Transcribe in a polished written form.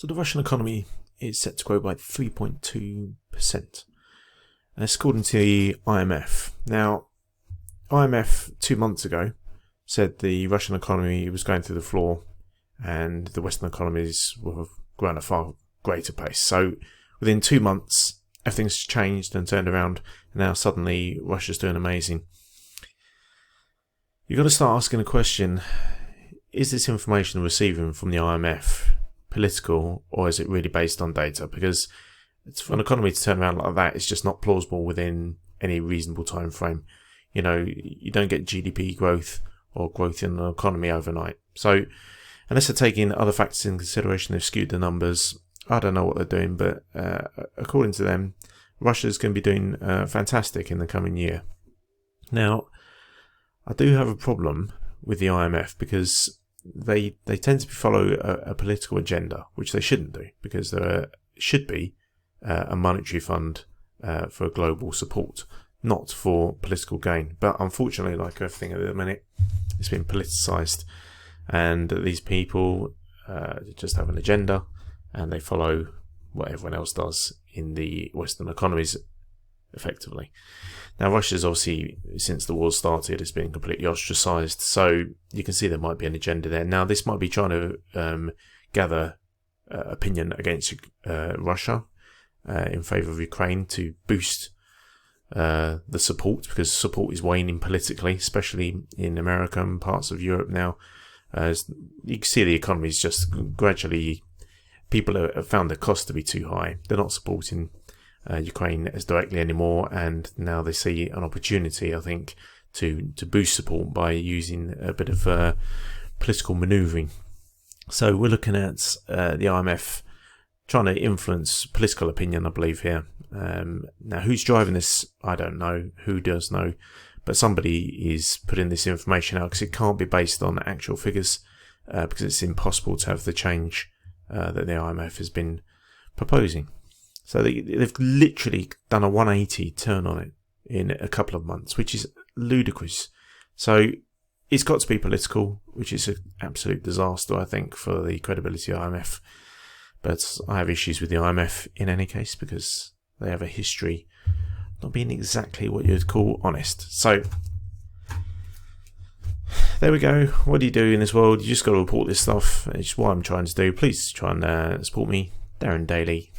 So the Russian economy is set to grow by 3.2%. And that's according to the IMF. Now, IMF 2 months ago said the Russian economy was going through the floor and the Western economies were growing at a far greater pace. So within 2 months, everything's changed and turned around. And now suddenly Russia's doing amazing. You've got to start asking the question, is this information receiving from the IMF political, or is it really based on data? Because for an economy to turn around like that, it's just not plausible within any reasonable time frame. You know, you don't get GDP growth or growth in the economy overnight. So unless they're taking other factors in consideration, they've skewed the numbers. I don't know what they're doing, but according to them, Russia's going to be doing fantastic in the coming year. Now, I do have a problem with the IMF because they tend to follow a political agenda, which they shouldn't do, because there should be a monetary fund for global support, not for political gain. But unfortunately, like everything at the minute, it's been politicised, and these people just have an agenda and they follow what everyone else does in the Western economies effectively. Now, Russia's obviously, since the war started, has been completely ostracised, so you can see there might be an agenda there. Now, this might be trying to gather opinion against Russia in favour of Ukraine to boost the support, because support is waning politically, especially in America and parts of Europe now. You can see the economy is just gradually, people have found the cost to be too high. They're not supporting Ukraine as directly anymore, and now they see an opportunity, I think, to boost support by using a bit of political manoeuvring. So we're looking at the IMF trying to influence political opinion, I believe, here. Now, who's driving this? I don't know. Who does know? But somebody is putting this information out, because it can't be based on actual figures, because it's impossible to have the change that the IMF has been proposing. So they've literally done a 180 turn on it in a couple of months, which is ludicrous. So it's got to be political, which is an absolute disaster, I think, for the credibility of the IMF. But I have issues with the IMF in any case, because they have a history not being exactly what you'd call honest. So there we go. What do you do in this world? You just got to report this stuff. It's what I'm trying to do. Please try and support me, Darren Daly.